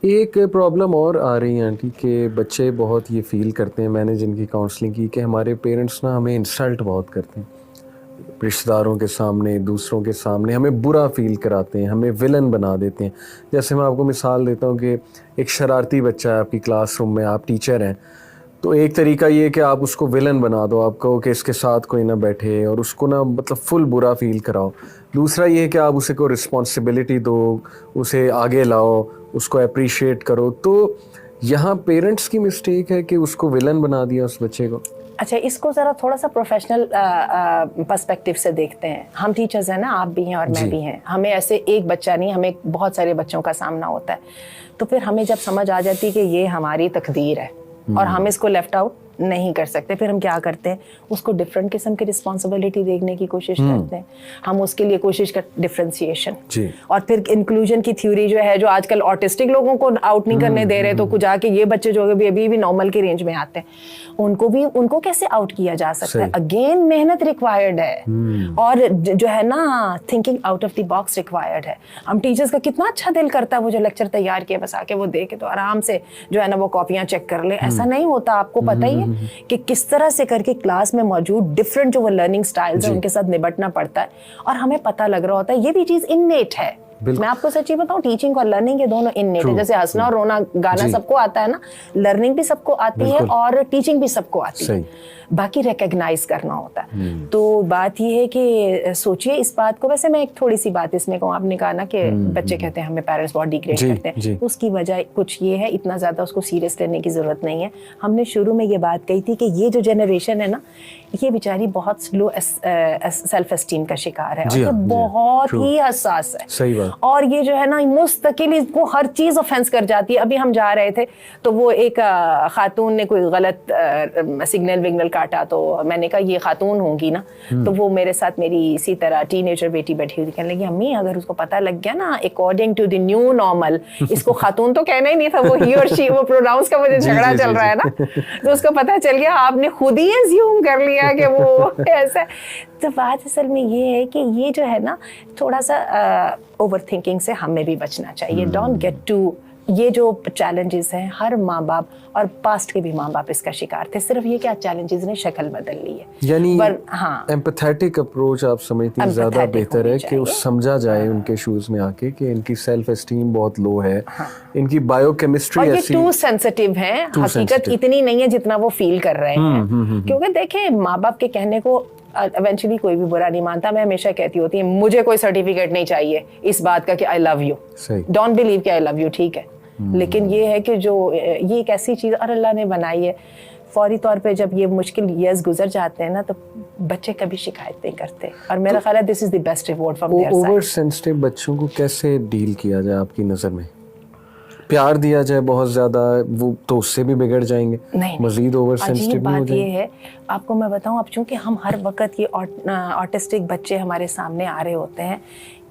ایک پرابلم اور آ رہی ہے آنٹی کہ بچے بہت یہ فیل کرتے ہیں, میں نے جن کی کاؤنسلنگ کی, کہ ہمارے پیرنٹس نا ہمیں انسلٹ بہت کرتے ہیں رشتہ داروں کے سامنے, دوسروں کے سامنے ہمیں برا فیل کراتے ہیں, ہمیں ولن بنا دیتے ہیں. جیسے میں آپ کو مثال دیتا ہوں کہ ایک شرارتی بچہ ہے آپ کی کلاس روم میں, آپ ٹیچر ہیں, تو ایک طریقہ یہ کہ آپ اس کو ولن بنا دو, آپ کہو کہ اس کے ساتھ کوئی نہ بیٹھے اور اس کو نا مطلب فل برا فیل کراؤ. دوسرا یہ کہ آپ اسے کو رسپانسبلٹی دو, اسے آگے لاؤ, اس کو اپریشیٹ کرو. تو یہاں پیرنٹس کی مسٹیک ہے کہ اس کو ولن بنا دیا اس بچے کو. اچھا, اس کو ذرا تھوڑا سا پروفیشنل پرسپیکٹیو سے دیکھتے ہیں. ہم ٹیچرز ہیں نا, آپ بھی ہیں اور میں بھی ہیں, ہمیں ایسے ایک بچہ نہیں, ہمیں بہت سارے بچوں کا سامنا ہوتا ہے. تو پھر ہمیں جب سمجھ آ جاتی کہ یہ ہماری تقدیر ہے اور ہم اس کو لیفٹ آؤٹ نہیں کر سکتے, پھر ہم کیا کرتے ہیں, اس کو ڈفرینٹ قسم کی رسپانسبلٹی دیکھنے کی کوشش کرتے ہیں. ہم اس کے لیے کوشش کرتے ڈفرینسیشن, اور پھر انکلوژن کی تھیوری جو ہے, جو آج کل آٹسٹک لوگوں کو آؤٹ نہیں کرنے دے رہے, تو جا کے یہ بچے جو ابھی بھی نارمل کی رینج میں آتے ہیں, ان کو کیسے آؤٹ کیا جا سکتا ہے. اگین محنت ریکوائرڈ ہے, اور جو ہے نا thinking out of the box required ہے. ہم ٹیچرز کا کتنا اچھا دل کرتا ہے وہ جو لیکچر تیار کیا بس آ کے وہ دے کے تو آرام سے جو ہے نا وہ کاپیاں چیک کر لے. ایسا نہیں ہوتا, آپ کو پتہ ہی ہے کہ کس طرح سے کر کے کلاس میں موجود ڈفرینٹ جو وہ لرننگ سٹائلز ہیں ان کے ساتھ نبٹنا پڑتا ہے, اور ہمیں پتہ لگ رہا ہوتا ہے یہ بھی چیز انیٹ ہے. میں آپ کو سچی بتاؤں, ٹیچنگ اور لرننگ یہ دونوں انیٹ ہے. جیسے ہنسنا اور رونا گانا سب کو آتا ہے نا, لرننگ بھی سب کو آتی ہے اور ٹیچنگ بھی سب کو آتی ہے, باقی ریکگنائز کرنا ہوتا ہے. تو بات یہ ہے کہ سوچئے اس بات کو. ویسے میں ایک تھوڑی سی بات اس میں کہوں, آپ نے کہا نا کہ بچے کہتے ہیں ہمیں پیرنٹس بہت ڈیگریڈ کرتے ہیں, اس کی وجہ کچھ یہ ہے, اتنا زیادہ اس کو سیریس لینے کی ضرورت نہیں ہے. ہم نے شروع میں یہ بات کہی تھی کہ یہ جو جنریشن ہے نا, یہ بیچاری بہت سلو سیلف اسٹیم کا شکار ہے, اور یہ بہت ہی حساس ہے. اور یہ جو ہے نا مستقل اس کو ہر چیز آفینس کر جاتی ہے. ابھی ہم جا رہے تھے تو وہ ایک خاتون نے کوئی غلط سگنل وگنل کاٹا, تو میں نے کہا یہ خاتون ہوں گی نا, تو وہ میرے ساتھ میری اسی طرح ٹین ایجر بیٹی بیٹھی ہوئی کہنے لگی, امی اگر اس کو پتہ لگ گیا نا according to the new normal, اس کو خاتون تو کہنا ہی نہیں تھا, وہ ہی اور شی, وہ پروناؤنس کا مجھے جھگڑا چل رہا ہے نا, تو اس کو پتہ چل گیا, آپ نے خود ہی ایزیوم کر لیا کہ وہ ایسا. تو بات اصل میں یہ ہے کہ یہ جو ہے نا تھوڑا سا اوور تھنکنگ سے ہمیں بھی بچنا چاہیے. ڈونٹ گیٹ ٹو, یہ جو چیلنجز ہیں ہر ماں باپ اور پاسٹ کے بھی ماں باپ اس کا شکار تھے, صرف یہ کیا چیلنجز نے شکل بدل لی ہے. یعنی ایمپیتھیٹک اپروچ آپ سمجھتی ہیں زیادہ بہتر ہے کہ اس سمجھا جائے ان کے شوز میں آ کے کہ ان کی سیلف اسٹیم بہت لو ہے, ان کی بایو کیمسٹری ایسی, اور یہ ٹو سینسٹیو ہیں, حقیقت اتنی نہیں ہے جتنا وہ فیل کر رہے ہیں. کیونکہ دیکھیں ماں باپ کے کہنے کو ایونچولی کوئی بھی برا نہیں مانتا. میں ہمیشہ کہتی ہوتی ہوں مجھے کوئی سرٹیفکیٹ نہیں چاہیے اس بات کا کہ آئی لو یو, ڈونٹ بلیو کہ آئی لو یو, ٹھیک ہے, لیکن یہ ہے کہ جو یہ ایک ایسی چیز اور اللہ نے بنائی ہے, فوری طور پہ جب یہ مشکل ایئرز گزر جاتے ہیں نا تو بچے کبھی شکایت نہیں کرتے, اور میرا خیال ہے this is the best reward from their side. Over sensitive بچوں کو کیسے ڈیل کیا جائے آپ کی نظر میں؟ پیار دیا جائے بہت زیادہ, وہ تو اس سے بھی بگڑ جائیں گے, مزید اوور سینسٹیو نہیں ہو جائیں گے. یہ ہے آپ کو میں بتاؤں, اب چونکہ ہم ہر وقت یہ آٹسٹک بچے ہمارے سامنے آ رہے ہوتے ہیں,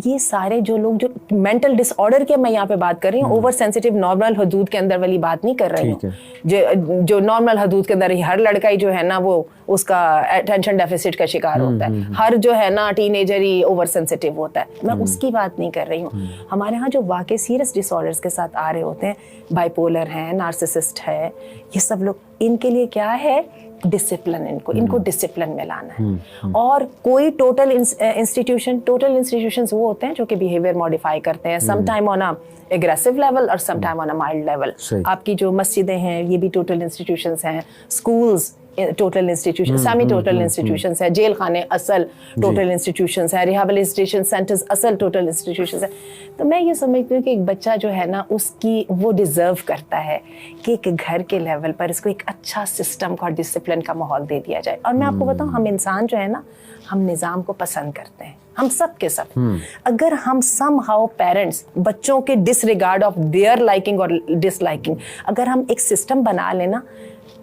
یہ سارے جو لوگ جو مینٹل ڈس آرڈر کے میں یہاں پہ بات کر رہی ہوں, اوور سینسٹیو نارمل حدود کے اندر والی بات نہیں کر رہی ہوں. جو نارمل حدود کے اندر ہر لڑکا ہی جو ہے نا وہ اس کا اٹینشن ڈیفیسٹ کا شکار ہوتا ہے, ہر جو ہے نا ٹین ایجر ہی اوور سینسٹیو ہوتا ہے. میں اس کی بات نہیں کر رہی ہوں. ہمارے ہاں جو واقعی سیریس ڈس آرڈرز کے ساتھ آ رہے ہوتے ہیں, بائی پولر ہیں, نارسسسٹ ہے, یہ سب لوگ, ان کے لیے کیا ہے ڈسپلن, ان کو ڈسپلن میں لانا ہے. اور کوئی ٹوٹل انسٹیٹیوشنز وہ ہوتے ہیں جو کہ بیہیویئر ماڈیفائی کرتے ہیں, some time on a aggressive level اور some time on a mild level. آپ کی جو مسجدیں ہیں یہ بھی ٹوٹل انسٹیٹیوشنز ہیں, schools total institution, semi total institutions ہیں, جیل خانے اصل ٹوٹل انسٹیٹیوشنز ہیں, ریہیبلیٹیشن سینٹرز اصل ٹوٹل انسٹیٹیوشنز ہیں. تو میں یہ سمجھتی ہوں کہ ایک بچہ جو ہے نا اس کی وہ ڈیزرو کرتا ہے کہ ایک گھر کے لیول پر اس کو ایک اچھا سسٹم کا اور ڈسپلن کا ماحول دے دیا جائے. اور میں آپ کو بتاؤں, ہم انسان جو ہے نا ہم نظام کو پسند کرتے ہیں, ہم سب کے سب. اگر ہم سم ہاؤ پیرنٹس بچوں کے ڈس ریگارڈ آف دیئر لائکنگ اور ڈس لائکنگ اگر ہم ایک سسٹم بنا لینا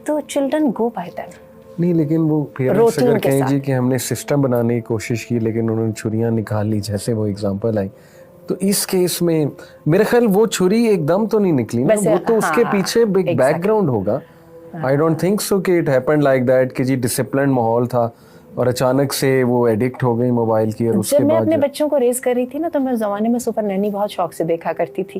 تو چلڈرن گو بائی دیٹ. نہیں, لیکن وہ پیرنٹس اگر کہیں جی کہ ہم نے سسٹم بنانے کی کوشش کی لیکن انہوں نے چھریاں نکال لی, جیسے وہ اگزامپل آئی, تو اس کیس میں میرے خیال وہ چھری ایک دم تو نہیں نکلی نا, وہ تو اس کے پیچھے ایک بیک گراؤنڈ ہوگا. آئی ڈونٹ تھنک سو کہ اٹ ہیپنڈ لائک دیٹ کہ جی ڈسپلنڈ ماحول تھا اور اچانک سے وہ ایڈکٹ ہو گئی موبائل کی. اور اس کے بعد جب میں اپنے بچوں کو ریز کر رہی تھی نا تو میں زمانے میں سپر نینی بہت شوق سے دیکھا کرتی تھی.